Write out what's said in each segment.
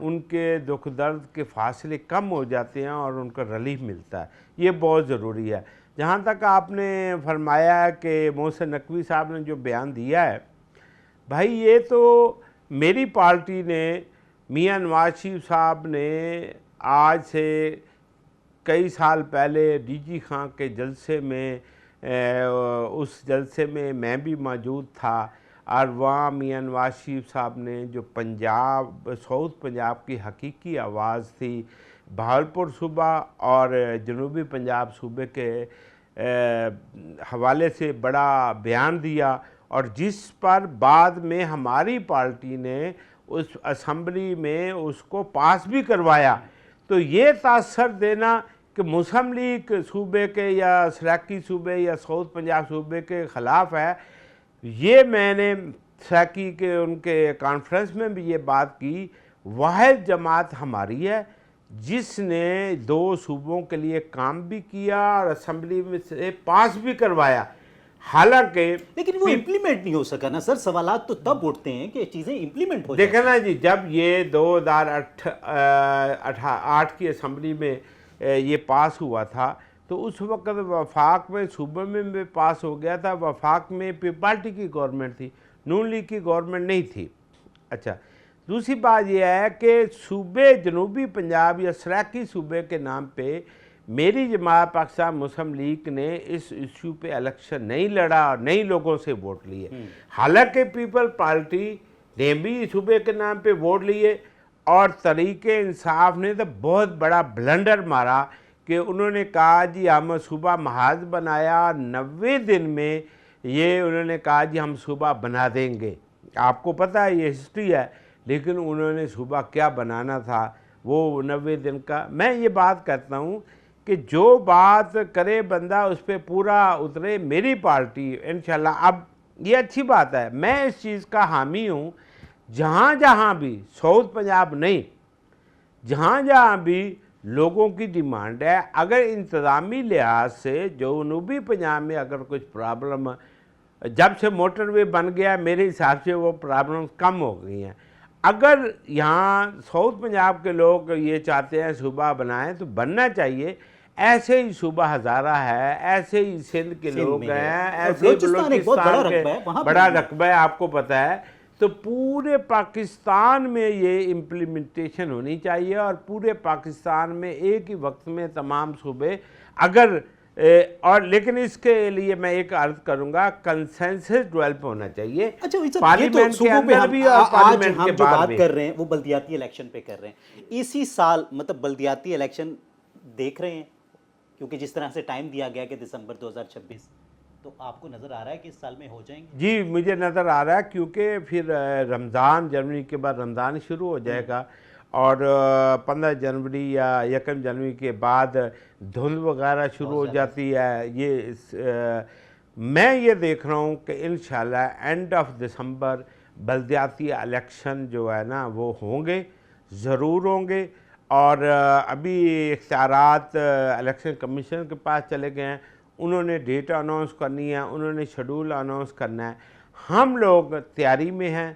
ان کے دکھ درد کے فاصلے کم ہو جاتے ہیں اور ان کا ریلیف ملتا ہے، یہ بہت ضروری ہے۔ جہاں تک آپ نے فرمایا کہ محسن نقوی صاحب نے جو بیان دیا ہے، بھائی یہ تو میری پارٹی نے، میاں نواز شریف صاحب نے آج سے کئی سال پہلے ڈی جی خان کے جلسے میں، اس جلسے میں بھی موجود تھا، اور وہاں میاں نواز شریف صاحب نے جو پنجاب، ساؤتھ پنجاب کی حقیقی آواز تھی، بہاولپور صوبہ اور جنوبی پنجاب صوبے کے حوالے سے بڑا بیان دیا، اور جس پر بعد میں ہماری پارٹی نے اس اسمبلی میں اس کو پاس بھی کروایا۔ تو یہ تاثر دینا کہ مسلم لیگ صوبے کے یا سریکی صوبے یا ساؤتھ پنجاب صوبے کے خلاف ہے، یہ میں نے سریکی کے ان کے کانفرنس میں بھی یہ بات کی، واحد جماعت ہماری ہے جس نے 2 صوبوں کے لیے کام بھی کیا اور اسمبلی میں سے پاس بھی کروایا، حالانکہ لیکن وہ امپلیمنٹ نہیں ہو سکا نا سر۔ سوالات تو تب اٹھتے ہیں کہ چیزیں امپلیمنٹ ہو جائیں۔ دیکھیں نا جی، جب یہ 2008 کی اسمبلی میں یہ پاس ہوا تھا تو اس وقت وفاق میں، صوبے میں بھی پاس ہو گیا تھا، وفاق میں پارٹی کی گورنمنٹ تھی، نون لیگ کی گورنمنٹ نہیں تھی۔ اچھا، دوسری بات یہ ہے کہ صوبے جنوبی پنجاب یا سریکی صوبے کے نام پہ میری جماعت پاکستان مسلم لیگ نے اس ایشو پہ الیکشن نہیں لڑا اور نئی لوگوں سے ووٹ لیے، حالانکہ پیپل پارٹی نے بھی صوبے کے نام پہ ووٹ لیے، اور تحریک انصاف نے تو بہت بڑا بلنڈر مارا کہ انہوں نے کہا جی ہم صوبہ محاذ بنایا، 90 دن میں یہ انہوں نے کہا جی ہم صوبہ بنا دیں گے۔ آپ کو پتہ ہے یہ ہسٹری ہے، لیکن انہوں نے صوبہ کیا بنانا تھا وہ 90 دن کا۔ میں یہ بات کہتا ہوں کہ جو بات کرے بندہ اس پہ پورا اترے۔ میری پارٹی انشاءاللہ، اب یہ اچھی بات ہے، میں اس چیز کا حامی ہوں، جہاں جہاں بھی، ساؤتھ پنجاب نہیں، جہاں جہاں بھی لوگوں کی ڈیمانڈ ہے، اگر انتظامی لحاظ سے جنوبی پنجاب میں اگر کچھ پرابلم، جب سے موٹر وے بن گیا میرے حساب سے وہ پرابلم کم ہو گئی ہیں، اگر یہاں ساؤتھ پنجاب کے لوگ یہ چاہتے ہیں صوبہ بنائیں تو بننا چاہیے۔ ایسے ہی صوبہ ہزارہ ہے، ایسے ہی سندھ کے لوگ ہیں، ایسے ہی بلوچستان کے بڑا رقبہ ہے، آپ کو پتہ ہے۔ تو پورے پاکستان میں یہ امپلیمنٹیشن ہونی چاہیے، اور پورے پاکستان میں ایک ہی وقت میں تمام صوبے اگر اور لیکن اس کے لیے میں ایک عرض کروں گا، کنسنسس ڈیولپ ہونا چاہیے پارلیمنٹ کے اندر بھی اور پارلیمنٹ کے باہر بھی۔ ہم جو بات کر رہے ہیں وہ بلدیاتی الیکشن پہ کر رہے ہیں، اسی سال مطلب بلدیاتی الیکشن دیکھ رہے ہیں، کیونکہ جس طرح سے ٹائم دیا گیا کہ دسمبر 2026، تو آپ کو نظر آ رہا ہے کہ اس سال میں ہو جائیں گے؟ جی مجھے نظر آ رہا ہے، کیونکہ پھر رمضان، جنوری کے بعد رمضان شروع ہو جائے گا، اور 15 جنوری یا 1 جنوری کے بعد دھند وغیرہ شروع ہو جاتی ہے۔ میں یہ دیکھ رہا ہوں کہ انشاءاللہ اینڈ آف دسمبر بلدیاتی الیکشن جو ہے نا وہ ہوں گے، ضرور ہوں گے، اور ابھی اختیارات الیکشن کمیشن کے پاس چلے گئے ہیں، انہوں نے ڈیٹ اناؤنس کرنی ہے، انہوں نے شیڈول اناؤنس کرنا ہے۔ ہم لوگ تیاری میں ہیں،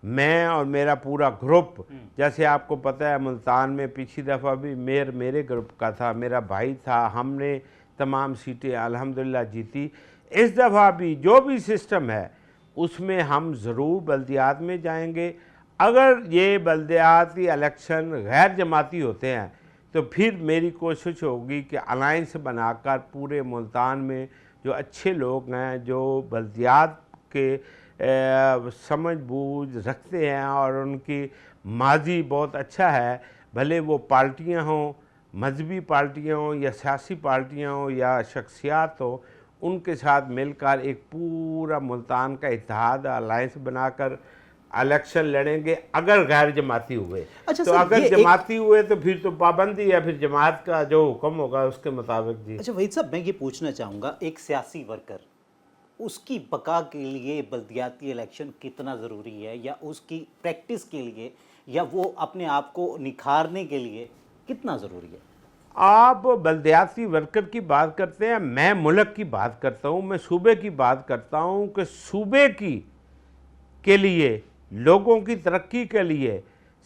میں اور میرا پورا گروپ، جیسے آپ کو پتہ ہے ملتان میں پچھلی دفعہ بھی میئر میرے گروپ کا تھا، میرا بھائی تھا، ہم نے تمام سیٹیں الحمدللہ جیتی۔ اس دفعہ بھی جو بھی سسٹم ہے اس میں ہم ضرور بلدیات میں جائیں گے۔ اگر یہ بلدیاتی الیکشن غیر جماعتی ہوتے ہیں تو پھر میری کوشش ہوگی کہ الائنس بنا کر پورے ملتان میں جو اچھے لوگ ہیں، جو بلدیات کے سمجھ بوجھ رکھتے ہیں اور ان کی ماضی بہت اچھا ہے، بھلے وہ پارٹیاں ہوں، مذہبی پارٹیاں ہوں یا سیاسی پارٹیاں ہوں یا شخصیات ہوں، ان کے ساتھ مل کر ایک پورا ملتان کا اتحاد الائنس بنا کر الیکشن لڑیں گے اگر غیر جماعتی ہوئے۔ تو اگر جماعتی ہوئے تو پھر تو پابندی ہے، پھر جماعت کا جو حکم ہوگا اس کے مطابق۔ جی اچھا وحید صاحب، میں یہ پوچھنا چاہوں گا، ایک سیاسی ورکر، اس کی بقا کے لیے بلدیاتی الیکشن کتنا ضروری ہے، یا اس کی پریکٹس کے لیے، یا وہ اپنے آپ کو نکھارنے کے لیے کتنا ضروری ہے؟ آپ بلدیاتی ورکر کی بات کرتے ہیں، میں ملک کی بات کرتا ہوں، میں صوبے کی بات کرتا ہوں کہ صوبے کے لیے، لوگوں کی ترقی کے لیے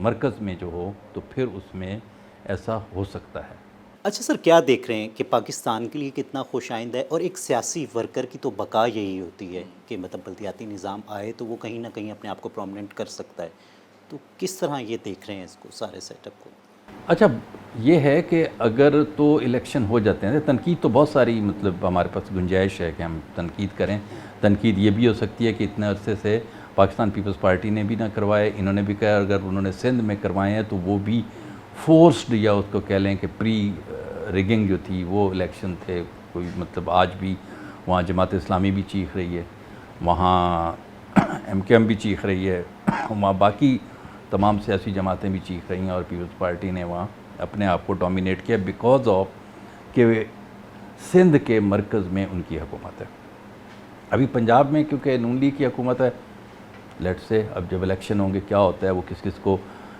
مرکز میں جو ہو تو پھر اس میں ایسا ہو سکتا ہے۔ اچھا سر، کیا دیکھ رہے ہیں کہ پاکستان کے لیے کتنا خوش آئند ہے، اور ایک سیاسی ورکر کی تو بقا یہی ہوتی ہے کہ مطلب بلدیاتی نظام آئے تو وہ کہیں نہ کہیں اپنے آپ کو پرومننٹ کر سکتا ہے، تو کس طرح یہ دیکھ رہے ہیں اس کو، سارے سیٹ اپ کو؟ اچھا یہ ہے کہ اگر تو الیکشن ہو جاتے ہیں، تنقید تو بہت ساری مطلب ہمارے پاس گنجائش ہے کہ ہم تنقید کریں۔ تنقید یہ بھی ہو سکتی ہے کہ اتنے عرصے سے پاکستان پیپلز پارٹی نے بھی نہ کروائے، انہوں نے بھی کہا اگر انہوں نے سندھ میں کروائے ہیں تو وہ بھی فورسڈ، یا اس کو کہہ لیں کہ پری ریگنگ جو تھی وہ الیکشن تھے۔ کوئی مطلب آج بھی وہاں جماعت اسلامی بھی چیخ رہی ہے، وہاں ایم کے ایم بھی چیخ رہی ہے، وہاں باقی تمام سیاسی جماعتیں بھی چیخ رہی ہیں، اور پیپلز پارٹی نے وہاں اپنے آپ کو ڈومینیٹ کیا بیکاز آف کہ سندھ کے مرکز میں ان کی حکومت ہے۔ ابھی پنجاب میں کیونکہ نون لیگ کی حکومت ہے، لیٹ سے اب جب الیکشن ہوں گے کیا ہوتا ہے وہ کس کس کو،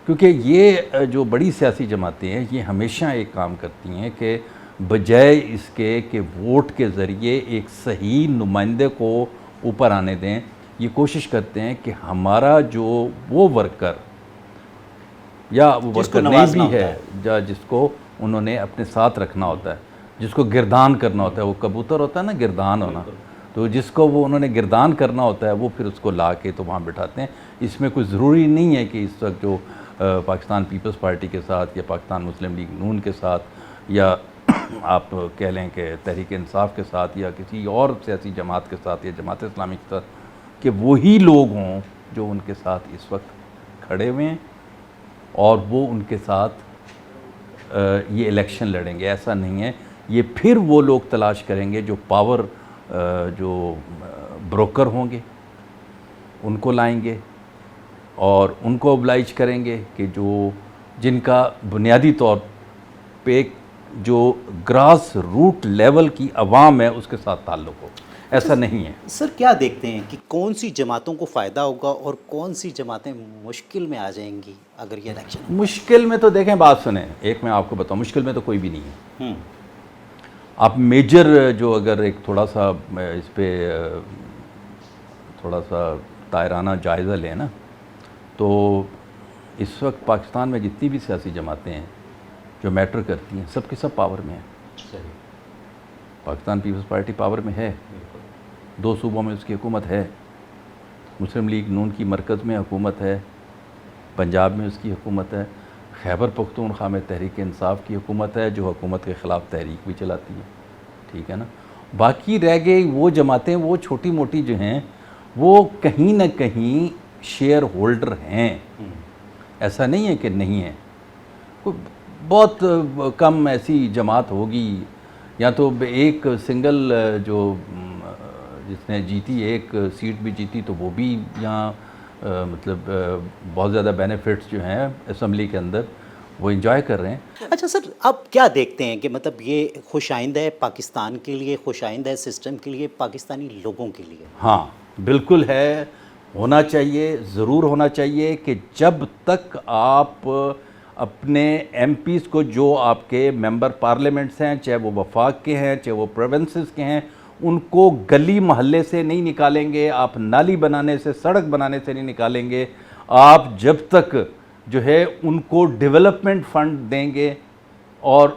کیونکہ یہ جو بڑی سیاسی جماعتیں ہیں یہ ہمیشہ ایک کام کرتی ہیں کہ بجائے اس کے کہ ووٹ کے ذریعے ایک صحیح نمائندے کو اوپر آنے دیں، یہ کوشش کرتے ہیں کہ ہمارا جو وہ ورکر یا وہ ورکر نہیں بھی ہے یا جس کو انہوں نے اپنے ساتھ رکھنا ہوتا ہے، جس کو گردان کرنا ہوتا ہے، وہ کبوتر ہوتا ہے نا گردان ہونا، تو جس کو وہ انہوں نے گردان کرنا ہوتا ہے وہ پھر اس کو لا کے تو وہاں بٹھاتے ہیں۔ اس میں کوئی ضروری نہیں ہے کہ اس وقت جو پاکستان پیپلز پارٹی کے ساتھ یا پاکستان مسلم لیگ نون کے ساتھ یا آپ کہہ لیں کہ تحریک انصاف کے ساتھ یا کسی اور سیاسی جماعت کے ساتھ یا جماعت اسلامی کے ساتھ کہ وہی لوگ ہوں جو ان کے ساتھ اس وقت کھڑے ہوئے ہیں اور وہ ان کے ساتھ یہ الیکشن لڑیں گے۔ ایسا نہیں ہے، یہ پھر وہ لوگ تلاش کریں گے جو پاور جو بروکر ہوں گے ان کو لائیں گے اور ان کو oblige کریں گے کہ جو جن کا بنیادی طور پہ جو گراس روٹ لیول کی عوام ہے اس کے ساتھ تعلق ہو۔ ایسا نہیں ہے سر، کیا دیکھتے ہیں کہ کون سی جماعتوں کو فائدہ ہوگا اور کون سی جماعتیں مشکل میں آ جائیں گی اگر یہ الیکشن؟ مشکل میں تو دیکھیں، بات سنیں، ایک میں آپ کو بتاؤں، مشکل میں تو کوئی بھی نہیں ہے۔ آپ میجر جو اگر ایک تھوڑا سا اس پہ تھوڑا سا دائرانہ جائزہ لیں نا، تو اس وقت پاکستان میں جتنی بھی سیاسی جماعتیں ہیں جو میٹر کرتی ہیں سب کے سب پاور میں ہیں۔ پاکستان پیپلز پارٹی پاور میں ہے، 2 صوبوں میں اس کی حکومت ہے، مسلم لیگ نون کی مرکز میں حکومت ہے، پنجاب میں اس کی حکومت ہے، خیبر پختونخوا میں تحریک انصاف کی حکومت ہے جو حکومت کے خلاف تحریک بھی چلاتی ہے، ٹھیک ہے نا۔ باقی رہ گئی وہ جماعتیں، وہ چھوٹی موٹی جو ہیں وہ کہیں نہ کہیں شیئر ہولڈر ہیں، ایسا نہیں ہے کہ نہیں ہے۔ بہت کم ایسی جماعت ہوگی، یا تو ایک سنگل جو جس نے جیتی ایک سیٹ بھی جیتی تو وہ بھی یہاں مطلب بہت زیادہ بینیفٹس جو ہیں اسمبلی کے اندر وہ انجوائے کر رہے ہیں۔ اچھا سر، آپ کیا دیکھتے ہیں کہ مطلب یہ خوش آئند ہے پاکستان کے لیے، خوش آئند ہے سسٹم کے لیے، پاکستانی لوگوں کے لیے؟ ہاں بالکل ہے، ہونا چاہیے، ضرور ہونا چاہیے کہ جب تک آپ اپنے ایم پیز کو جو آپ کے ممبر پارلیمنٹس ہیں، چاہے وہ وفاق کے ہیں چاہے وہ پروونسز کے ہیں، ان کو گلی محلے سے نہیں نکالیں گے، آپ نالی بنانے سے، سڑک بنانے سے نہیں نکالیں گے، آپ جب تک جو ہے ان کو ڈیولپمنٹ فنڈ دیں گے، اور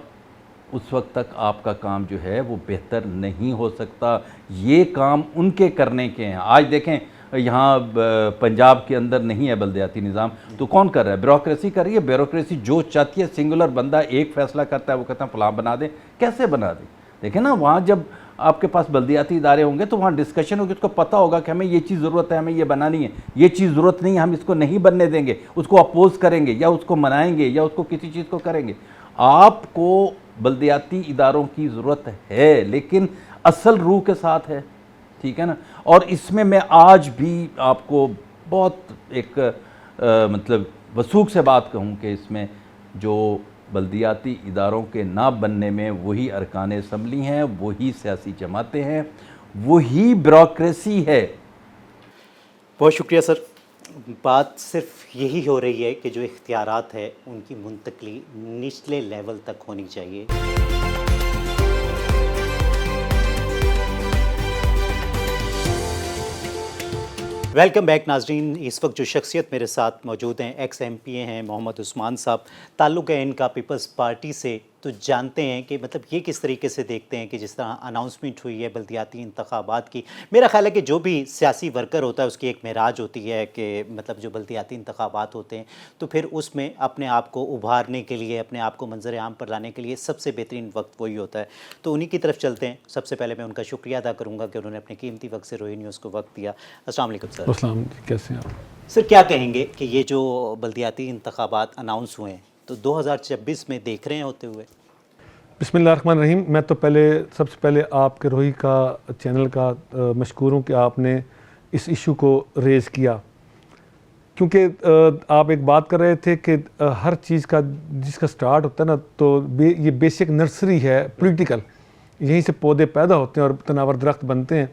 اس وقت تک آپ کا کام جو ہے وہ بہتر نہیں ہو سکتا۔ یہ کام ان کے کرنے کے ہیں۔ آج دیکھیں یہاں پنجاب کے اندر نہیں ہے بلدیاتی نظام، تو کون کر رہا ہے؟ بیوروکریسی کر رہی ہے۔ بیوروکریسی جو چاہتی ہے، سنگولر بندہ ایک فیصلہ کرتا ہے، وہ کہتا ہے فلاں بنا دیں، کیسے بنا دیں؟ دیکھیں نا، وہاں جب آپ کے پاس بلدیاتی ادارے ہوں گے تو وہاں ڈسکشن ہوگی، اس کو پتہ ہوگا کہ ہمیں یہ چیز ضرورت ہے، ہمیں یہ بنانی ہے، یہ چیز ضرورت نہیں ہے، ہم اس کو نہیں بننے دیں گے، اس کو اپوز کریں گے یا اس کو منائیں گے یا اس کو کسی چیز کو کریں گے۔ آپ کو بلدیاتی اداروں کی ضرورت ہے لیکن اصل روح کے ساتھ ہے، ٹھیک ہے نا۔ اور اس میں آج بھی آپ کو بہت ایک مطلب وثوق سے بات کہوں کہ اس میں جو بلدیاتی اداروں کے نہ بننے میں وہی ارکان اسمبلی ہیں، وہی سیاسی جماعتیں ہیں، وہی بیوروکریسی ہے۔ بہت شکریہ سر۔ بات صرف یہی ہو رہی ہے کہ جو اختیارات ہے ان کی منتقلی نچلے لیول تک ہونی چاہیے۔ ویلکم بیک ناظرین. اس وقت جو شخصیت میرے ساتھ موجود ہیں ایکس ایم پی اے ہیں محمد عثمان صاحب. تعلق ہے ان کا پیپلز پارٹی سے. تو جانتے ہیں کہ مطلب یہ کس طریقے سے دیکھتے ہیں کہ جس طرح اناؤنسمنٹ ہوئی ہے بلدیاتی انتخابات کی. میرا خیال ہے کہ جو بھی سیاسی ورکر ہوتا ہے اس کی ایک معراج ہوتی ہے کہ مطلب جو بلدیاتی انتخابات ہوتے ہیں تو پھر اس میں اپنے آپ کو ابھارنے کے لیے, اپنے آپ کو منظر عام پر لانے کے لیے سب سے بہترین وقت وہی ہوتا ہے. تو انہی کی طرف چلتے ہیں. سب سے پہلے میں ان کا شکریہ ادا کروں گا کہ انہوں نے اپنے قیمتی وقت سے روئی نیوز کو وقت دیا. السلام علیکم سر. السلام. کیسے ہیں آپ؟ سر کیا کہیں گے کہ یہ جو بلدیاتی انتخابات اناؤنس ہوئے ہیں تو 2026 میں دیکھ رہے ہیں ہوتے ہوئے؟ بسم اللہ الرحمن الرحیم. میں تو سب سے پہلے آپ کے روہی کا چینل کا مشکور ہوں کہ آپ نے اس ایشو کو ریز کیا, کیونکہ آپ ایک بات کر رہے تھے کہ ہر چیز کا جس کا سٹارٹ ہوتا ہے نا تو یہ بیسک نرسری ہے پولیٹیکل, یہیں سے پودے پیدا ہوتے ہیں اور تناور درخت بنتے ہیں.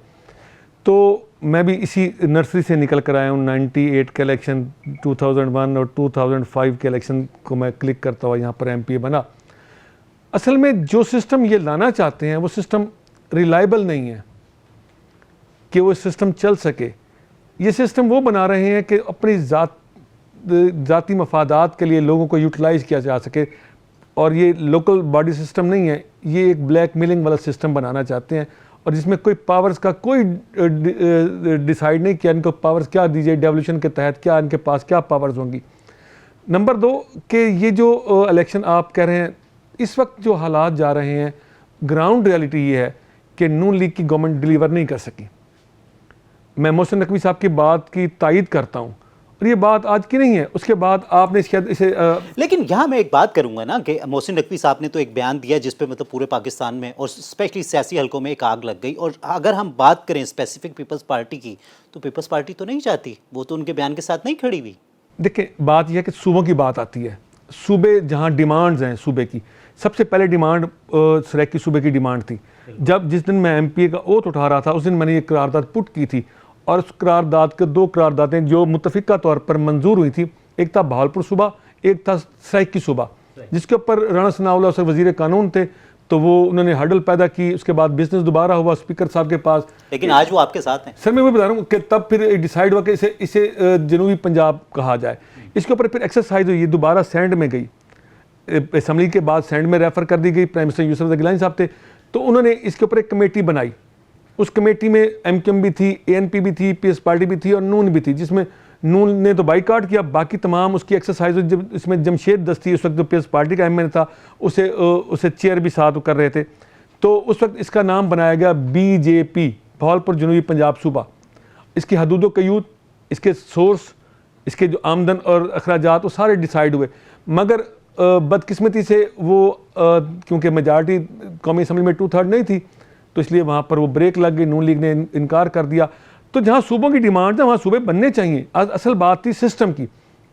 تو میں بھی اسی نرسری سے نکل کر آیا ہوں. 98 کے الیکشن, 2001 اور 2005 کے الیکشن کو میں کلک کرتا ہوا یہاں پر ایم پی اے بنا. اصل میں جو سسٹم یہ لانا چاہتے ہیں وہ سسٹم ریلائبل نہیں ہے کہ وہ سسٹم چل سکے. یہ سسٹم وہ بنا رہے ہیں کہ اپنی ذاتی مفادات کے لیے لوگوں کو یوٹیلائز کیا جا سکے, اور یہ لوکل باڈی سسٹم نہیں ہے, یہ ایک بلیک میلنگ والا سسٹم بنانا چاہتے ہیں, اور جس میں کوئی پاورز کا کوئی ڈیسائیڈ نہیں کیا ان کو پاورز کیا دیجیے, ڈیولیوشن کے تحت کیا ان کے پاس کیا پاورز ہوں گی. نمبر 2 کہ یہ جو الیکشن آپ کہہ رہے ہیں, اس وقت جو حالات جا رہے ہیں گراؤنڈ ریالٹی یہ ہے کہ نون لیگ کی گورنمنٹ ڈیلیور نہیں کر سکی. میں محسن نقوی صاحب کی بات کی تائید کرتا ہوں, اور یہ بات آج کی نہیں ہے. اس کے بعد آپ نے اسے لیکن یہاں میں ایک بات کروں گا نا کہ محسن نقوی صاحب نے تو ایک بیان دیا جس پہ مطلب پورے پاکستان میں اور اسپیشلی سیاسی حلقوں میں ایک آگ لگ گئی. اور اگر ہم بات کریں اسپیسیفک پیپلز پارٹی کی تو پیپلز پارٹی تو نہیں چاہتی, وہ تو ان کے بیان کے ساتھ نہیں کھڑی ہوئی. دیکھیں بات یہ ہے کہ صوبوں کی بات آتی ہے. صوبے جہاں ڈیمانڈز ہیں صوبے کی, سب سے پہلے ڈیمانڈ سریکی صوبے کی ڈیمانڈ تھی. جس دن میں ایم پی اے کا اوتھ اٹھا رہا تھا اس دن میں نے یہ قرارداد پٹ کی تھی, اور اس قرارداد کے 2 قراردادیں جو متفقہ طور پر منظور ہوئی تھی, ایک تھا بہاولپور صوبہ, ایک تھا سریکی صوبہ, جس کے اوپر رانا ثناء اللہ سے وزیر قانون تھے. تو وہ انہوں نے ہرڈل پیدا کی, اس کے بعد بزنس دوبارہ ہوا اسپیکر صاحب کے پاس. لیکن آج وہ آپ کے ساتھ ہیں. سر میں وہ بتا رہا ہوں کہ تب پھر ڈیسائیڈ ہوا کہ اسے جنوبی پنجاب کہا جائے. اس کے اوپر پھر ایکسرسائز ہوئی, دوبارہ سینڈ میں گئی, اسمبلی کے بعد سینڈ میں ریفر کر دی گئی. پرائم منسٹر یوسف رضا گیلانی صاحب تھے, تو انہوں نے اس کے اوپر ایک کمیٹی بنائی. اس کمیٹی میں ایم کیو ایم بھی تھی, اے این پی بھی تھی, پی ایس پارٹی بھی تھی اور نون بھی تھی, جس میں نون نے تو بائیکاٹ کیا, باقی تمام اس کی ایکسرسائز ہوئی. جب اس میں جمشید دستی اس وقت جو پی ایس پارٹی کا ایم این تھا اسے چیئر بھی ساتھ کر رہے تھے. تو اس وقت اس کا نام بنایا گیا بی جے پی, بہاولپور جنوبی پنجاب صوبہ. اس کی حدود و قیود, اس کے سورس, اس کے جو آمدن اور اخراجات, وہ سارے ڈیسائیڈ ہوئے. مگر بدقسمتی سے وہ کیونکہ میجارٹی قومی اسمبلی میں 2/3 نہیں تھی, تو اس لیے وہاں پر وہ بریک لگ گئی, نون لیگ نے انکار کر دیا. تو جہاں صوبوں کی ڈیمانڈ ہے وہاں صوبے بننے چاہیے. اصل بات تھی سسٹم کی.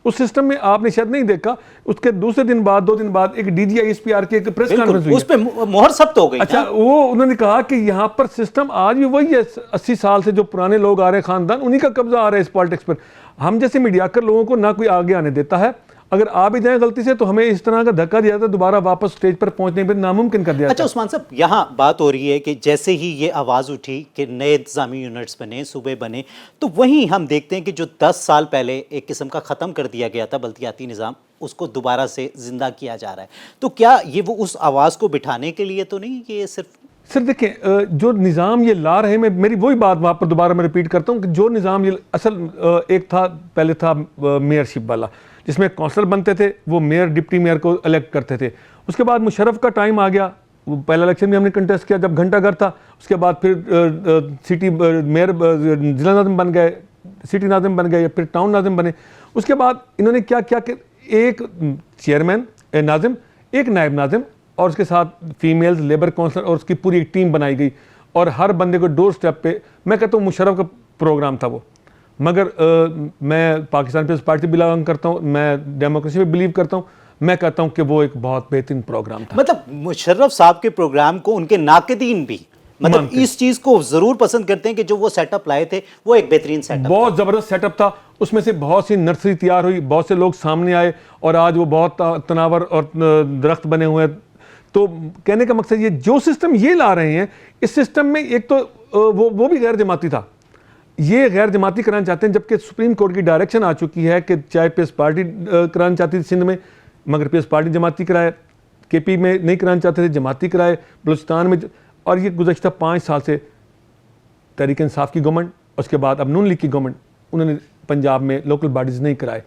اس سسٹم میں آپ نے شاید نہیں دیکھا, اس کے دوسرے دن بعد 2 دن بعد ایک D G I S P R کی ایک پریس کانفرنس ہوئی, اس پہ مہر ثبت ہو گئی. اچھا, وہ انہوں نے کہا کہ یہاں پر سسٹم آج بھی وہی ہے, 80 سال سے جو پرانے لوگ آ رہے ہیں خاندان, انہی کا قبضہ آ رہا ہے اس پالیٹکس پر. ہم جیسے میڈیاکر لوگوں کو نہ کوئی آگے آنے دیتا ہے. اگر آ بھی جائیں غلطی سے تو ہمیں اس طرح کا دھکا دیا جاتا ہے, دوبارہ واپس سٹیج پر پہنچنے پر ناممکن کر دیا. اچھا عثمان صاحب, یہاں بات ہو رہی ہے کہ جیسے ہی یہ آواز اٹھی کہ نئے انتظامی یونٹس بنے, صوبے بنے, تو وہیں ہم دیکھتے ہیں کہ جو 10 سال پہلے ایک قسم کا ختم کر دیا گیا تھا بلدیاتی نظام, اس کو دوبارہ سے زندہ کیا جا رہا ہے. تو کیا یہ وہ اس آواز کو بٹھانے کے لیے تو نہیں کہ یہ صرف سر دیکھیں جو نظام یہ لا رہے ہیں, میری وہی بات وہاں پر دوبارہ میں ریپیٹ کرتا ہوں کہ جو نظام یہ اصل ایک تھا, پہلے تھا میئر شپ والا, جس میں کونسلر بنتے تھے, وہ میئر ڈپٹی میئر کو الیکٹ کرتے تھے. اس کے بعد مشرف کا ٹائم آ گیا, وہ پہلا الیکشن بھی ہم نے کنٹیسٹ کیا جب گھنٹہ گھر تھا. اس کے بعد پھر سٹی میئر ضلع ناظم بن گئے, سٹی ناظم بن گئے, پھر ٹاؤن ناظم بنے. اس کے بعد انہوں نے کیا کیا کہ ایک چیئرمین ناظم, ایک نائب ناظم, اور اس کے ساتھ فیمیلز لیبر کونسلر, اور اس کی پوری ایک ٹیم بنائی گئی. اور ہر بندے کو ڈور سٹیپ پہ, میں کہتا ہوں مشرف کا پروگرام تھا وہ. مگر میں پاکستان پیپلز پارٹی بلانگ کرتا ہوں, میں ڈیموکریسی میں بلیو کرتا ہوں, میں کہتا ہوں کہ وہ ایک بہت بہترین پروگرام تھا. مطلب مشرف صاحب کے پروگرام کو ان کے ناقدین بھی مطلب اس چیز کو ضرور پسند کرتے ہیں کہ جو وہ سیٹ اپ لائے تھے وہ ایک بہترین سیٹ اپ, بہت زبردست سیٹ اپ تھا. اس میں سے بہت سی نرسری تیار ہوئی, بہت سے لوگ سامنے آئے, اور آج وہ بہت تناور اور درخت بنے ہوئے ہیں. تو کہنے کا مقصد یہ جو سسٹم یہ لا رہے ہیں, اس سسٹم میں ایک تو وہ بھی غیر جماعتی تھا. یہ غیر جماعتی کرانا چاہتے ہیں، جبکہ سپریم کورٹ کی ڈائریکشن آ چکی ہے کہ چاہے پیپلز پارٹی کرانا چاہتی تھی سندھ میں، مگر پیپلز پارٹی جماعتی کرائے، کے پی میں نہیں کرانا چاہتے تھے جماعتی کرائے، بلوچستان میں، اور یہ گزشتہ 5 سال سے تحریک انصاف کی گورنمنٹ، اس کے بعد اب نون لیگ کی گورنمنٹ، انہوں نے پنجاب میں لوکل باڈیز نہیں کرائے.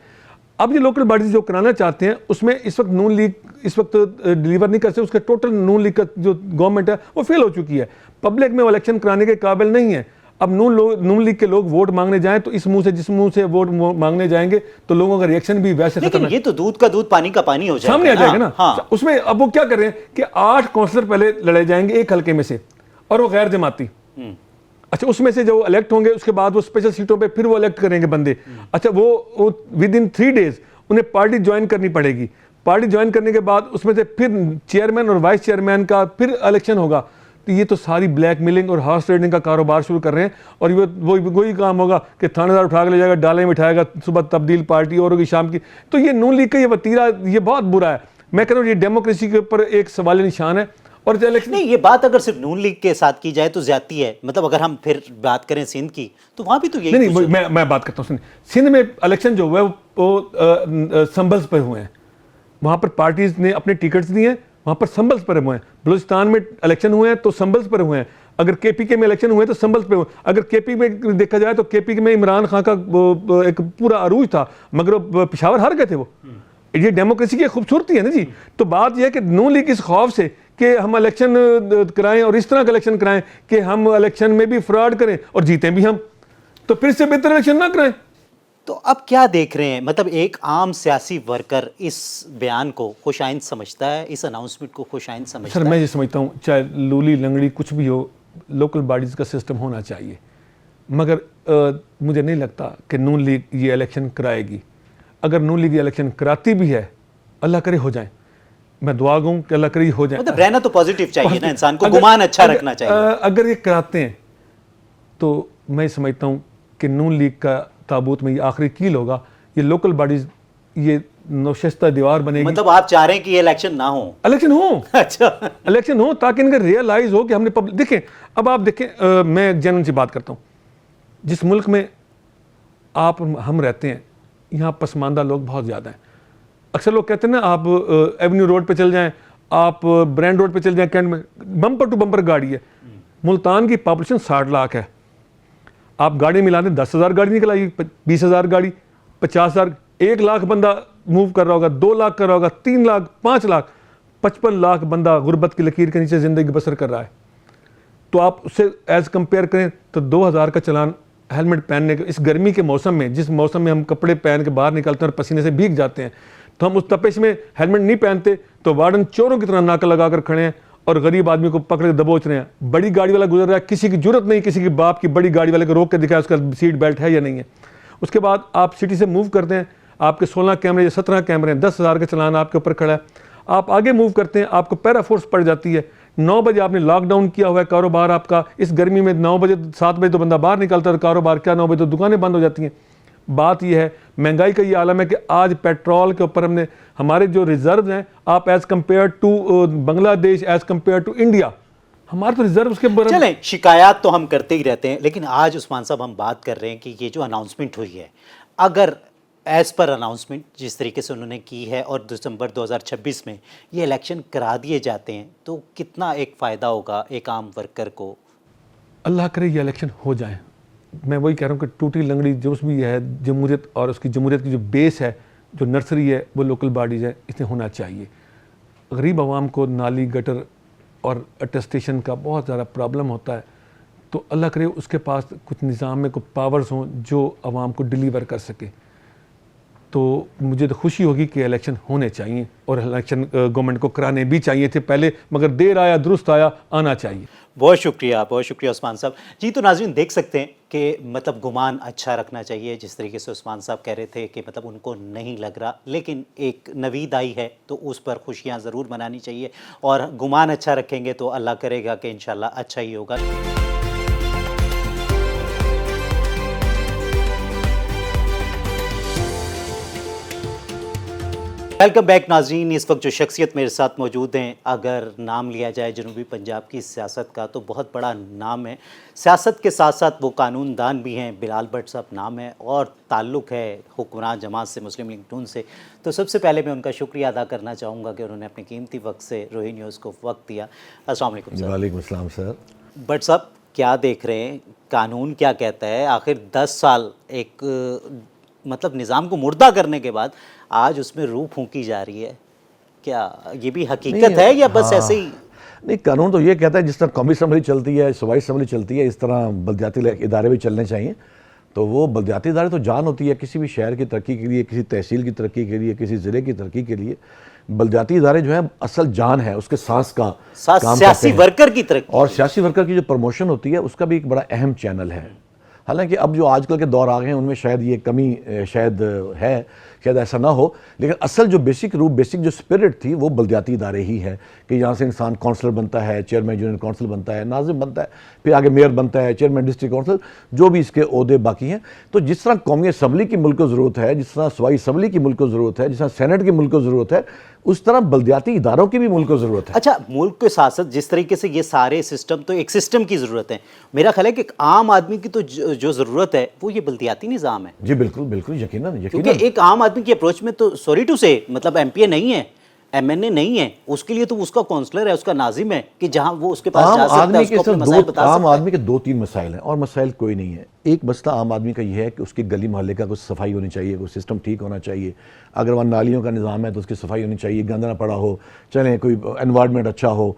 اب یہ لوکل باڈیز جو کرانا چاہتے ہیں اس میں اس وقت نون لیگ اس وقت ڈیلیور نہیں کر سکتے، اس کا ٹوٹل نون لیگ کا جو گورنمنٹ ہے وہ فیل ہو چکی ہے، پبلک میں وہ الیکشن کرانے کے قابل نہیں ہے. اب نون لیگ کے لوگ ووٹ مانگنے جائیں تو اس منہ سے جس منہ سے ووٹ مانگنے جائیں گے تو لوگوں کا ریئیکشن بھی ویسے لیکن یہ تو دودھ کا دودھ پانی کا پانی ہو جائے گا، سامنے آ جائے گا نا. اس میں اب وہ کیا کر رہے ہیں کہ 8 کونسلر پہلے لڑے جائیں گے ایک حلقے میں سے، اور وہ غیر جماعتی. اچھا اس میں سے جو الیکٹ ہوں گے اس کے بعد وہ اسپیشل سیٹوں پہ پھر وہ الیکٹ کریں گے بندے. اچھا وہ ود ان 3 days انہیں پارٹی جوائن کرنی پڑے گی. پارٹی جوائن کرنے کے بعد اس میں سے پھر چیئرمین اور وائس چیئرمین کا پھر الیکشن ہوگا. تو یہ تو ساری بلیک میلنگ اور ہارس ٹریڈنگ کا کاروبار شروع کر رہے ہیں، اور وہی کام ہوگا کہ تھانے دار اٹھا کے لے جائے گا، ڈالے میں اٹھائے گا، صبح تبدیل پارٹی اور ہوگی شام کی. تو یہ نون لیگ کا یہ وتیرہ یہ بہت برا ہے. میں کہہ رہا ہوں یہ ڈیموکریسی کے اوپر ایک سوال نشان ہے. اور نہیں یہ بات اگر صرف نون لیگ کے ساتھ کی جائے تو زیادتی ہے. مطلب اگر ہم پھر بات کریں سندھ کی تو وہاں بھی تو یہی نہیں، میں بات کرتا ہوں سندھ میں الیکشن جو ہوا ہے وہ سمبلز پہ ہوئے ہیں، وہاں پر پارٹیز نے اپنے ٹکٹس دیے ہیں، وہاں پر سمبلز پر ہوئے ہیں. بلوچستان میں الیکشن ہوئے ہیں تو سمبلز پر ہوئے ہیں. اگر کے پی کے میں الیکشن ہوئے تو سمبلز پہ ہوئے. اگر کے پی میں دیکھا جائے تو کے پی میں عمران خان کا ایک پورا عروج تھا، مگر وہ پشاور ہار گئے تھے. وہ یہ ڈیموکریسی کی خوبصورتی ہے نا جی. تو بات یہ ہے کہ نون لیگ اس خوف سے کہ ہم الیکشن کرائیں اور اس طرح کا الیکشن کرائیں کہ ہم الیکشن میں بھی فراڈ کریں اور جیتیں بھی ہم، تو پھر سے بہتر الیکشن نہ کرائیں. تو اب کیا دیکھ رہے ہیں؟ مطلب ایک عام سیاسی ورکر اس بیان کو خوش آئند سمجھتا ہے، اس اناؤنسمنٹ کو خوش آئند سمجھتا ہے؟ سر میں یہ سمجھتا ہوں چاہے لولی لنگڑی کچھ بھی ہو، لوکل باڈیز کا سسٹم ہونا چاہیے، مگر مجھے نہیں لگتا کہ نون لیگ یہ الیکشن کرائے گی. اگر نون لیگ یہ الیکشن کراتی بھی ہے اللہ کرے ہو جائیں، میں دعا گوں کہ اللہ کرے ہو جائیں. مطلب رہنا تو پازیٹیو چاہیے نا، انسان کو گمان اچھا رکھنا چاہیے. اگر یہ کراتے ہیں تو میں سمجھتا ہوں کہ نون لیگ کا تابوت میں یہ آخری کیل ہوگا. یہ لوکل باڈیز یہ نوشستہ دیوار بنے گی. مطلب آپ چاہ رہے ہیں کہ یہ الیکشن نہ ہو؟ الیکشن ہو. اچھا الیکشن ہو تاکہ ان کا ریئلائز ہو کہ ہم نے دیکھیں. اب آپ دیکھیں میں ایک جنرل سی بات کرتا ہوں، جس ملک میں ہم رہتے ہیں یہاں پسماندہ لوگ بہت زیادہ ہیں. اکثر لوگ کہتے ہیں نا آپ ایونیو روڈ پہ چل جائیں، آپ برینڈ روڈ پہ چل جائیں، کینٹ میں بمپر ٹو بمپر گاڑی ہے. ملتان کی پاپولیشن 60 لاکھ ہے. آپ گاڑی ملا دیں 10,000 گاڑی نکل آئے گی، 20,000 گاڑی، 50,000، 1 لاکھ بندہ موو کر رہا ہوگا، 2 لاکھ کر رہا ہوگا، 3 لاکھ، 5 لاکھ، 55 لاکھ بندہ غربت کی لکیر کے نیچے زندگی بسر کر رہا ہے. تو آپ اس سے ایز کمپیئر کریں تو 2,000 کا چلان ہیلمٹ پہننے کے اس گرمی کے موسم میں، جس موسم میں ہم کپڑے پہن کے باہر نکلتے ہیں اور پسینے سے بھیگ جاتے ہیں، تو ہم اس تپش میں ہیلمٹ نہیں پہنتے تو وارڈن چوروں کی طرح ناکہ لگا کر کھڑے ہیں اور غریب آدمی کو پکڑ کے دبوچ رہے ہیں. بڑی گاڑی والا گزر رہا ہے، کسی کی جرت نہیں کسی کے باپ کی بڑی گاڑی والے کو روک کے دکھائے اس کا سیٹ بیلٹ ہے یا نہیں ہے. اس کے بعد آپ سٹی سے موو کرتے ہیں، آپ کے 16 کیمرے یا 17 کیمرے ہیں، 10,000 کا چلان آپ کے اوپر کھڑا ہے. آپ آگے موو کرتے ہیں، آپ کو پیرا فورس پڑ جاتی ہے. 9 بجے آپ نے لاک ڈاؤن کیا ہوا ہے کاروبار آپ کا، اس گرمی میں 9 بجے 7 بجے تو بندہ باہر نکلتا ہے، کاروبار کیا 9 بجے تو دکانیں بند ہو جاتی ہیں. بات یہ ہے مہنگائی کا یہ عالم ہے کہ آج پیٹرول کے اوپر ہم نے ہمارے جو ریزرو ہیں، آپ ایز کمپیئر ٹو بنگلہ دیش، ایز کمپیئر ٹو انڈیا، ہمارے تو ریزرو اس کے برابر. چلیں شکایات تو ہم کرتے ہی رہتے ہیں، لیکن آج عثمان صاحب ہم بات کر رہے ہیں کہ یہ جو اناؤنسمنٹ ہوئی ہے، اگر ایز پر اناؤنسمنٹ جس طریقے سے انہوں نے کی ہے اور دسمبر 2026 میں یہ الیکشن کرا دیے جاتے ہیں تو کتنا ایک فائدہ ہوگا ایک عام ورکر کو؟ اللہ کرے یہ الیکشن ہو جائیں. میں وہی کہہ رہا ہوں کہ ٹوٹی لنگڑی جو اس بھی ہے جمہوریت، اور اس کی جمہوریت کی جو بیس ہے، جو نرسری ہے، وہ لوکل باڈیز ہے، اس نے ہونا چاہیے. غریب عوام کو نالی گٹر اور اٹیسٹیشن کا بہت زیادہ پرابلم ہوتا ہے، تو اللہ کرے اس کے پاس کچھ نظام میں کچھ پاورز ہوں جو عوام کو ڈیلیور کر سکے. تو مجھے تو خوشی ہوگی کہ الیکشن ہونے چاہیے اور الیکشن گورنمنٹ کو کرانے بھی چاہیے تھے پہلے، مگر دیر آیا درست آیا، آنا چاہیے. بہت شکریہ عثمان صاحب. جی تو ناظرین دیکھ سکتے ہیں کہ مطلب گمان اچھا رکھنا چاہیے، جس طریقے سے عثمان صاحب کہہ رہے تھے کہ مطلب ان کو نہیں لگ رہا، لیکن ایک نوید آئی ہے تو اس پر خوشیاں ضرور منانی چاہیے، اور گمان اچھا رکھیں گے تو اللہ کرے گا کہ انشاءاللہ اچھا ہی ہوگا. ویلکم بیک ناظرین. اس وقت جو شخصیت میرے ساتھ موجود ہیں, اگر نام لیا جائے جنوبی پنجاب کی سیاست کا تو بہت بڑا نام ہے. سیاست کے ساتھ ساتھ وہ قانون دان بھی ہیں. بلال بٹ صاحب نام ہے اور تعلق ہے حکمران جماعت سے, مسلم لیگ نون سے. تو سب سے پہلے میں ان کا شکریہ ادا کرنا چاہوں گا کہ انہوں نے اپنے قیمتی وقت سے روہی نیوز کو وقت دیا. السلام علیکم سر. وعلیکم السلام سر. بٹ صاحب کیا دیکھ رہے ہیں, قانون کیا کہتا ہے؟ آخر 10 سال ایک مطلب نظام کو مردہ کرنے کے بعد آج اس میں روح پھونکی جا رہی ہے, کیا یہ بھی حقیقت ہے یا بس ایسے ہی؟ نہیں, قانون تو یہ کہتا ہے جس طرح قومی اسمبلی چلتی ہے, صوبائی اسمبلی چلتی ہے, اس طرح بلدیاتی ادارے بھی چلنے چاہیے. تو وہ بلدیاتی ادارے تو جان ہوتی ہے کسی بھی شہر کی ترقی کے لیے, کسی تحصیل کی ترقی کے لیے, کسی ضلع کی ترقی کے لیے. بلدیاتی ادارے جو ہیں اصل جان ہے, اس کے سانس کا کام سیاسی ورکر کی ترقی, اور سیاسی ورکر کی جو پروموشن ہوتی ہے اس کا بھی ایک بڑا اہم چینل ہے. حالانکہ اب جو آج کل کے دور آ گئے ہیں ان میں شاید یہ کمی شاید ہے, شاید ایسا نہ ہو, لیکن اصل جو بیسک روح, بیسک جو اسپرٹ تھی وہ بلدیاتی ادارے ہی ہے کہ یہاں سے انسان کونسلر بنتا ہے, چیئرمین یونین کونسل بنتا ہے, ناظم بنتا ہے, پھر آگے میئر بنتا ہے, چیئرمین ڈسٹرکٹ کونسل, جو بھی اس کے عہدے باقی ہیں. تو جس طرح قومی اسمبلی کی ملک کو ضرورت ہے, جس طرح صوبائی اسمبلی کی ملک کو ضرورت ہے, جس طرح سینٹ کی ملک کو ضرورت ہے, اس طرح بلدیاتی اداروں کی بھی ملک کو ضرورت ہے. اچھا, ملک کے ساتھ ساتھ جس طریقے سے یہ سارے سسٹم, تو ایک سسٹم کی ضرورت ہے. میرا خیال ہے کہ ایک عام آدمی کی تو جو ضرورت ہے وہ یہ بلدیاتی نظام ہے. جی بالکل بالکل, یقیناً. کیونکہ ایک عام آدمی کی اپروچ میں تو سوری ٹو سے مطلب ایم پی اے نہیں ہے, ایم این اے نہیں ہے, اس کے لیے تو اس کا کونسلر ہے, اس کا ناظم ہے کہ جہاں وہ اس کے پاس جا سکتا ہے, اس کو اپنے مسائل بتا سکتا ہے. عام آدمی کے 2-3 مسائل ہیں اور مسائل کوئی نہیں ہے. ایک مسئلہ عام آدمی کا یہ ہے کہ اس کی گلی محلے کا کچھ صفائی ہونی چاہیے, کوئی سسٹم ٹھیک ہونا چاہیے. اگر وہاں نالیوں کا نظام ہے تو اس کی صفائی ہونی چاہیے, گند نہ پڑا ہو, چلیں کوئی انوائرمنٹ اچھا ہو.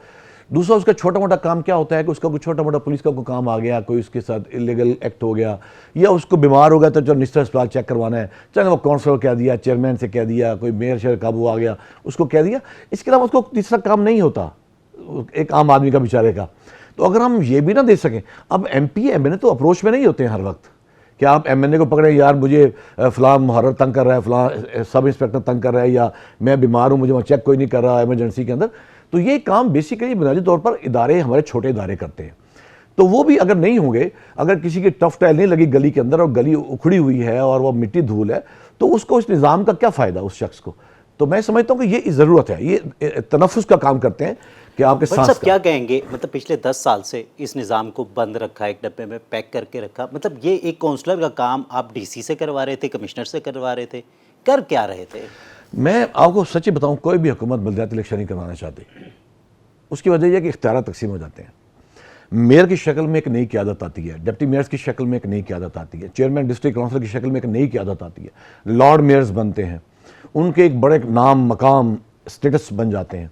دوسرا اس کا چھوٹا موٹا کام کیا ہوتا ہے کہ اس کا کوئی چھوٹا موٹا پولیس کا کوئی کام آ گیا, کوئی اس کے ساتھ انلیگل ایکٹ ہو گیا, یا اس کو بیمار ہو گیا تو جو نسٹر اسپتال چیک کروانا ہے, چاہے وہ کونسلر کہہ دیا, چیئرمین سے کہہ دیا, کوئی میئر شہر قابو آ گیا اس کو کہہ دیا. اس کے علاوہ اس کو تیسرا کام نہیں ہوتا ایک عام آدمی کا بیچارے کا. تو اگر ہم یہ بھی نہ دے سکیں, اب ایم پی ایم این اے تو اپروچ میں نہیں ہوتے ہیں ہر وقت کہ آپ ایم این اے کو پکڑیں, یار مجھے فلاں محرر تنگ کر رہا ہے, فلاں سب انسپیکٹر تنگ کر رہا ہے, یا میں بیمار ہوں مجھے وہاں چیک کوئی نہیں کر رہا ایمرجنسی کے اندر. تو یہ کام بیسیکلی بنیادی طور پر ادارے, ہمارے چھوٹے ادارے کرتے ہیں. تو وہ بھی اگر نہیں ہوں گے, اگر کسی کی ٹف ٹائل نہیں لگی گلی کے اندر اور گلی اکھڑی ہوئی ہے اور وہ مٹی دھول ہے, تو اس کو اس نظام کا کیا فائدہ اس شخص کو. تو میں سمجھتا ہوں کہ یہ ضرورت ہے, یہ تنفس کا کام کرتے ہیں کہ آپ کے سانس کا. کیا کہیں گے, مطلب پچھلے 10 سال سے اس نظام کو بند رکھا, ایک ڈبے میں پیک کر کے رکھا, مطلب یہ ایک کونسلر کا کام آپ ڈی سی سے کروا رہے تھے, کمشنر سے کروا رہے تھے, کر کیا رہے تھے؟ میں آپ کو سچی بتاؤں, کوئی بھی حکومت بلدیاتی الیکشن نہیں کروانا چاہتی. اس کی وجہ یہ ہے کہ اختیارات تقسیم ہو جاتے ہیں. میئر کی شکل میں ایک نئی قیادت آتی ہے, ڈپٹی میئرز کی شکل میں ایک نئی قیادت آتی ہے, چیئرمین ڈسٹرکٹ کونسل کی شکل میں ایک نئی قیادت آتی ہے, لارڈ میئرز بنتے ہیں, ان کے ایک بڑے نام مقام اسٹیٹس بن جاتے ہیں.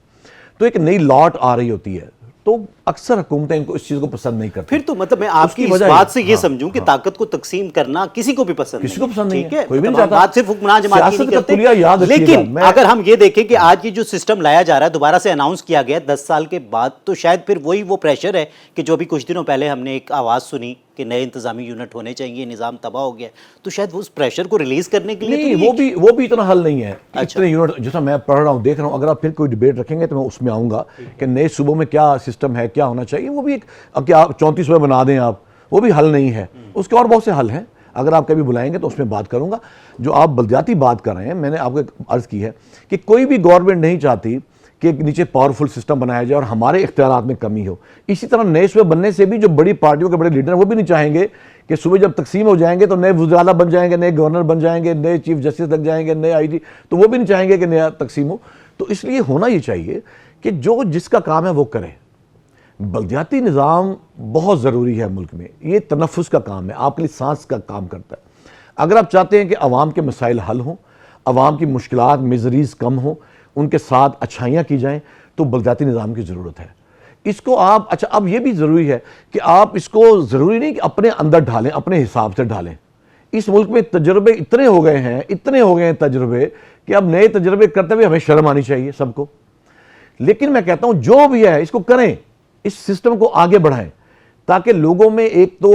تو ایک نئی لاٹ آ رہی ہوتی ہے, تو اکثر حکومتیں ان کو اس چیز کو پسند نہیں کرتی. پھر تو مطلب میں آپ کی اس بات سے یہ سمجھوں کہ طاقت کو تقسیم کرنا کسی کو بھی پسند نہیں, کسی کو پسند نہیں ہے, کوئی بھی نہیں چاہتا. بات صرف حکمران جماعت کی نہیں کرتے, لیکن اگر ہم یہ دیکھیں کہ آج یہ جو سسٹم لایا جا رہا ہے, دوبارہ سے اناؤنس کیا گیا 10 سال کے بعد, تو شاید پھر وہی وہ پریشر ہے کہ جو بھی کچھ دنوں پہلے ہم نے ایک آواز سنی کہ نئے انتظامی یونٹ ہونے چاہیے, نظام تباہ ہو گیا, تو شاید وہ اس پریشر کو ریلیز کرنے کے لیے وہ بھی اتنا حل نہیں ہے. اتنے یونٹ جیسا میں پڑھ رہا ہوں, دیکھ رہا ہوں, اگر آپ پھر کوئی ڈیبیٹ رکھیں گے تو میں اس میں آؤں گا کہ نئے صوبوں میں کیا سسٹم ہے, کیا ہونا چاہیے. وہ بھی ایک کہ آپ 34 صوبے بنا دیں آپ, وہ بھی حل نہیں ہے. اس کے اور بہت سے حل ہیں, اگر آپ کبھی بلائیں گے تو اس میں بات کروں گا. جو آپ بلدیاتی بات کر رہے ہیں, میں نے آپ کو ایک عرض کی ہے کہ کوئی بھی گورنمنٹ نہیں چاہتی کہ ایک نیچے پاورفل سسٹم بنایا جائے اور ہمارے اختیارات میں کمی ہو. اسی طرح نئے صوبے بننے سے بھی جو بڑی پارٹیوں کے بڑے لیڈر ہیں وہ بھی نہیں چاہیں گے کہ صوبے جب تقسیم ہو جائیں گے تو نئے وزیر اعلیٰ بن جائیں گے, نئے گورنر بن جائیں گے, نئے چیف جسٹس لگ جائیں گے, نئے آئی جی, تو وہ بھی نہیں چاہیں گے کہ نیا تقسیم ہو. تو اس لیے ہونا یہ چاہیے کہ جو جس کا کام ہے وہ کرے. بلدیاتی نظام بہت ضروری ہے ملک میں, یہ تنفس کا کام ہے, آپ کے لیے سانس کا کام کرتا ہے. اگر آپ چاہتے ہیں کہ عوام کے مسائل حل ہوں, عوام کی مشکلات میزریز کم ہوں, ان کے ساتھ اچھائیاں کی جائیں, تو بلدیاتی نظام کی ضرورت ہے. اس کو آپ اچھا, اب یہ بھی ضروری ہے کہ آپ اس کو ضروری نہیں کہ اپنے اندر ڈھالیں, اپنے حساب سے ڈھالیں. اس ملک میں تجربے اتنے ہو گئے ہیں تجربے کہ اب نئے تجربے کرتے ہوئے ہمیں شرم آنی چاہیے سب کو. لیکن میں کہتا ہوں جو بھی ہے اس کو کریں, اس سسٹم کو آگے بڑھائیں, تاکہ لوگوں میں ایک تو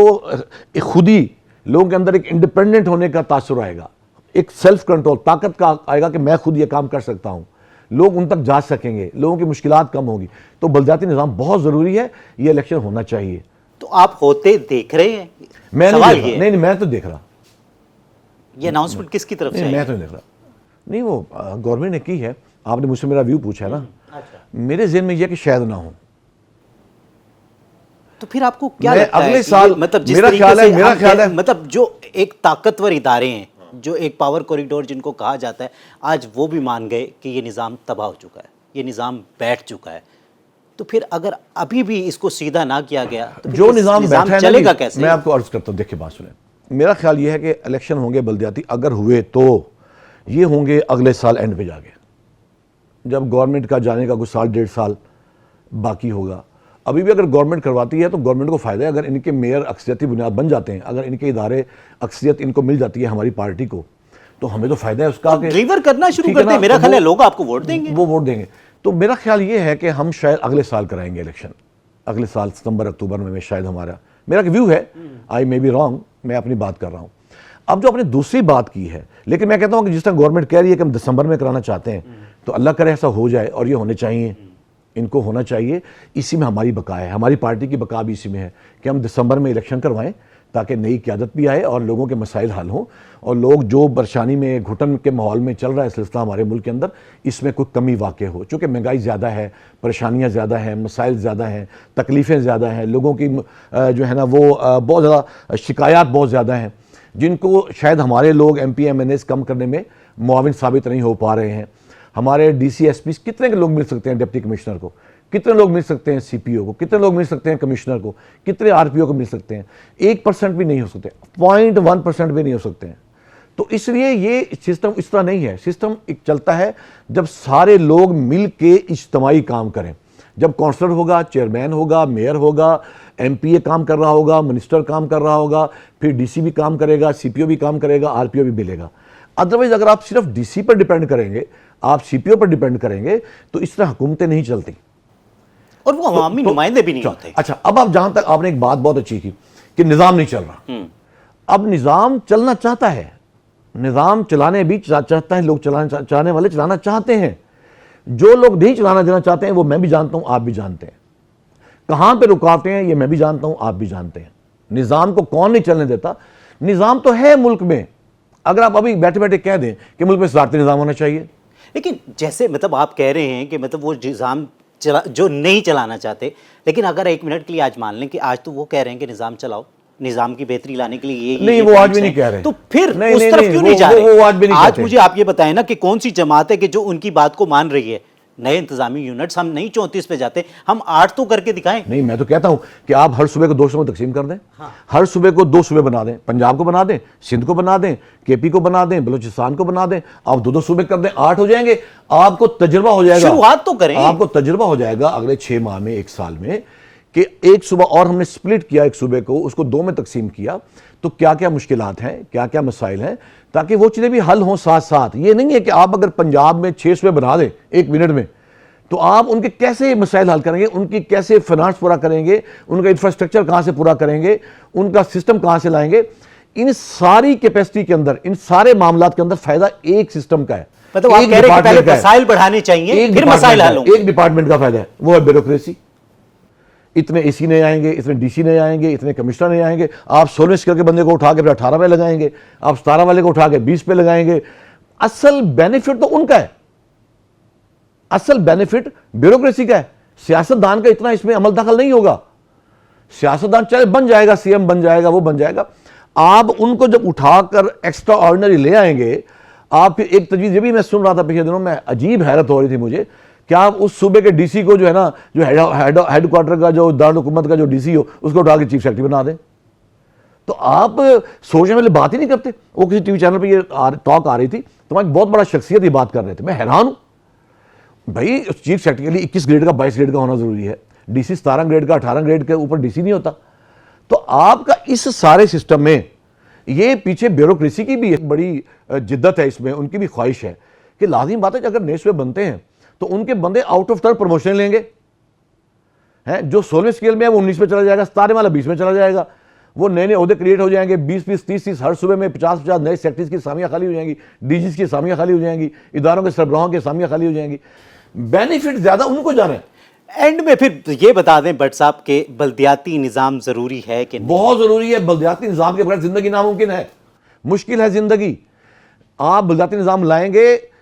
خودی, لوگوں کے اندر ایک انڈیپینڈنٹ ہونے کا تاثر آئے گا, ایک سیلف کنٹرول, طاقت کا آئے گا کہ میں خود یہ کام کر سکتا ہوں. لوگ ان تک جا سکیں گے, لوگوں کی مشکلات کم ہوگی. تو بلدیاتی نظام بہت ضروری ہے, یہ الیکشن ہونا چاہیے. تو آپ ہوتے دیکھ رہے ہیں؟ میں نہیں, میں تو دیکھ رہا. یہ اناؤنسمنٹ کس کی طرف سے؟ میں تو نہیں دیکھ رہا. نہیں وہ گورنمنٹ نے کی ہے. آپ نے مجھ سے میرا ویو پوچھا ہے نا, میرے ذہن میں یہ کہ شاید نہ ہو. تو پھر آپ کو کیا میں لگتا ہے اگلے کہ سال یہ مطلب جس میرا طریقے خیال ہے سے میرا ہم خیال ہے مطلب جو ایک طاقتور ادارے ہیں, جو ایک پاور کوریڈور جن کو کہا جاتا ہے, آج وہ بھی مان گئے کہ یہ نظام تباہ ہو چکا ہے, یہ نظام بیٹھ چکا ہے. تو پھر اگر ابھی بھی اس کو سیدھا نہ کیا گیا تو جو نظام بیٹھا ہے چلے نا, گا کیسے؟ میں آپ کو عرض کرتا ہوں, دیکھیں بات سنیں. میرا خیال یہ ہے کہ الیکشن ہوں گے بلدیاتی, اگر ہوئے تو یہ ہوں گے اگلے سال اینڈ پہ جا کے, جب گورنمنٹ کا جانے کا کچھ سال 1.5 سال باقی ہوگا. ابھی بھی اگر گورنمنٹ کرواتی ہے تو گورنمنٹ کو فائدہ ہے, اگر ان کے میئر اکثریتی بنیاد بن جاتے ہیں, اگر ان کے ادارے اکثریت ان کو مل جاتی ہے ہماری پارٹی کو, تو ہمیں تو فائدہ ہے اس کا کہ ڈلیور کرنا شروع ٹھیک ہے کرتے ہیں. نا, میرا تو خیال ہے وہ- لوگ آپ کو ووٹ دیں گے. وہ ووٹ دیں گے. تو میرا خیال یہ ہے کہ ہم شاید اگلے سال کرائیں گے الیکشن, اگلے سال ستمبر اکتوبر میں شاید ہمارا, میرا ویو ہے, آئی مے بی رانگ, میں اپنی بات کر رہا ہوں. اب جو آپ نے دوسری بات کی ہے, لیکن میں کہتا ہوں کہ جس طرح گورنمنٹ کہہ رہی ہے کہ ہم دسمبر میں کرانا چاہتے ہیں, تو اللہ کرے ایسا ہو جائے, اور یہ ہونے چاہیے, ان کو ہونا چاہیے. اسی میں ہماری بقا ہے, ہماری پارٹی کی بقا بھی اسی میں ہے کہ ہم دسمبر میں الیکشن کروائیں تاکہ نئی قیادت بھی آئے اور لوگوں کے مسائل حل ہوں, اور لوگ جو پریشانی میں گھٹن کے ماحول میں چل رہا ہے سلسلہ ہمارے ملک کے اندر, اس میں کوئی کمی واقع ہو. چونکہ مہنگائی زیادہ ہے, پریشانیاں زیادہ ہیں, مسائل زیادہ ہیں, تکلیفیں زیادہ ہیں, لوگوں کی جو ہے نا وہ بہت زیادہ شکایات بہت زیادہ ہیں, جن کو شاید ہمارے لوگ M P M N As کم کرنے میں معاون ثابت نہیں ہو پا رہے ہیں. ہمارے ڈی سی ایس پیز کتنے کے لوگ مل سکتے ہیں ڈپٹی کمشنر کو, کتنے لوگ مل سکتے ہیں سی پی او کو, کتنے لوگ مل سکتے ہیں کمشنر کو, کتنے آر پی او کو مل سکتے ہیں, 1% بھی نہیں ہو سکتے, 0.1% بھی نہیں ہو سکتے ہیں. تو اس لیے یہ سسٹم اس طرح نہیں ہے. سسٹم ایک چلتا ہے جب سارے لوگ مل کے اجتماعی کام کریں, جب کونسلر ہوگا, چیئرمین ہوگا, میئر ہوگا, ایم پی اے کام کر رہا ہوگا, منسٹر کام کر رہا ہوگا, پھر ڈی سی بھی کام کرے گا, سی پی او بھی کام کرے گا, آر پی او بھی ملے گا. ادروائز اگر آپ صرف ڈی سی پر ڈیپینڈ کریں گے, آپ سی پی او پر ڈیپینڈ کریں گے, تو اس طرح حکومتیں نہیں چلتی, اور وہ عوامی نمائندے بھی نہیں ہوتے. اچھا اب آپ جہاں تک آپ نے ایک بات بہت اچھی کی کہ نظام نہیں چل رہا. اب نظام چلنا چاہتا ہے, نظام چلانے بھی چاہتا ہے, لوگ چلانے والے چلانا چاہتے ہیں. جو لوگ نہیں چلانا دینا چاہتے ہیں وہ میں بھی جانتا ہوں, آپ بھی جانتے ہیں. کہاں پہ رکاوٹیں ہیں یہ میں بھی جانتا ہوں, آپ بھی جانتے ہیں. نظام کو کون نہیں چلنے دیتا؟ نظام تو ہے ملک میں. اگر آپ ابھی بیٹھے بیٹھے کہہ دیں کہ ملک میں صدارتی نظام ہونا چاہیے, لیکن جیسے مطلب آپ کہہ رہے ہیں کہ مطلب وہ نظام جو نہیں چلانا چاہتے, لیکن اگر 1 منٹ کے لیے آج مان لیں کہ آج تو وہ کہہ رہے ہیں کہ نظام چلاؤ, نظام کی بہتری لانے کے لیے نہیں, وہ آج بھی نہیں کہہ رہے. تو پھر نہیں, اس نہیں, طرف نہیں, کیوں نہیں جا رہے؟ وہ آج بھی نہیں آج کہتے. مجھے آپ یہ بتائیں نا کہ کون سی جماعت ہے کہ جو ان کی بات کو مان رہی ہے. نئے انتظامی یونٹس ہم نہیں 34 پہ جاتے, ہم 8 تو کر کے دکھائیں. نہیں, میں تو کہتا ہوں کہ آپ ہر صوبے کو 2 صوبے تقسیم کر دیں, ہر صوبے کو 2 صوبے بنا دیں, پنجاب کو بنا دیں, سندھ کو بنا دیں, کے پی کو بنا دیں, بلوچستان کو بنا دیں, آپ 2 صوبے کر دیں, 8 ہو جائیں گے. آپ کو تجربہ ہو جائے گا, شروعات تو کریں. آپ کو تجربہ ہو جائے گا اگلے 6 ماہ میں, 1 سال میں, کہ ایک صوبہ اور ہم نے سپلٹ کیا, ایک صوبے کو, اس کو 2 میں تقسیم کیا, تو کیا کیا مشکلات ہیں, کیا کیا مسائل ہیں, تاکہ وہ چیزیں بھی حل ہوں ساتھ ساتھ. یہ نہیں ہے کہ آپ اگر پنجاب میں 6 صوبے بنا دیں 1 منٹ میں, تو آپ ان کے کیسے مسائل حل کریں گے, ان کی کیسے فنانس پورا کریں گے, ان کا انفراسٹرکچر کہاں سے پورا کریں گے, ان کا سسٹم کہاں سے لائیں گے. ان ساری کیپیسٹی کے اندر, ان سارے معاملات کے اندر فائدہ ایک سسٹم کا ہے. مطلب آپ کہہ رہے ہیں کہ پہلے وسائل بڑھانے چاہیے, پھر مسائل حل ہوں گے. ایک ڈپارٹمنٹ کا فائدہ ہے, وہ ہے بیوروکریسی. اتنے اے سی نہیں آئیں گے, اتنے ڈی سی نہیں آئیں گے, اتنے کمشنر نہیں آئیں گے. آپ 16 اسکیل کے بندے کو اٹھا کے پھر 18 پہ لگائیں گے, آپ 17 والے کو اٹھا کے 20 پہ لگائیں گے. اصل بینیفٹ تو ان کا ہے, اصل بینیفٹ بیوروکریسی کا ہے. سیاستدان کا اتنا اس میں عمل دخل نہیں ہوگا. سیاستدان چاہے بن جائے گا, سی ایم بن جائے گا, وہ بن جائے گا. آپ ان کو جب اٹھا کر ایکسٹرا آرڈنری لے آئیں گے, آپ پھر ایک تجویز یہ بھی میں سن رہا تھا پچھلے دنوں میں, عجیب حیرت ہو رہی تھی مجھے, کہ آپ اس صوبے کے ڈی سی کو جو ہے نا, جو ہیڈ کوارٹر کا, جو دارالحکومت کا جو ڈی سی ہو, اس کو اٹھا کے چیف سیکرٹری بنا دیں. تو آپ سوچنے والے بات ہی نہیں کرتے. وہ کسی ٹی وی چینل پہ یہ ٹاک آ رہی تھی, تو ایک بہت بڑا شخصیت یہ بات کر رہے تھے, میں حیران ہوں. بھائی چیف سیکرٹری کے لیے 21 گریڈ کا 22 گریڈ کا ہونا ضروری ہے, ڈی سی 17 گریڈ کا 18 گریڈ کے اوپر ڈی سی نہیں ہوتا. تو آپ کا اس سارے سسٹم میں یہ پیچھے بیوروکریسی کی بھی ایک بڑی جدت ہے, اس میں ان کی بھی خواہش ہے کہ لازم بات ہے کہ اگر نئے صوبے بنتے ہیں تو ان کے بندے آؤٹ آف ٹرن پروموشن لیں گے. جو 16 اسکیل میں ہے وہ 19 میں چلا جائے گا, 17 والا 20 میں چلا جائے گا. وہ نئے نئے عہدے کریٹ ہو جائیں گے, 20-20, 30-30, ہر صوبے میں 50-50 نئے سیکٹریز کی اسامیاں خالی ہو جائیں گی, ڈی جیز کی اسامیاں خالی ہو جائیں گی, اداروں کے سربراہوں کی اسامیاں خالی ہو جائیں گی. بینیفٹ زیادہ ان کو جانا ہے. اینڈ میں پھر یہ بتا دیں بٹ صاحب کہ بلدیاتی نظام ضروری ہے کہ نہیں؟ بہت ضروری ہے. بلدیاتی نظام کے بغیر زندگی ناممکن ہے, مشکل ہے زندگی. آپ بلدیاتی نظام لائیں گے,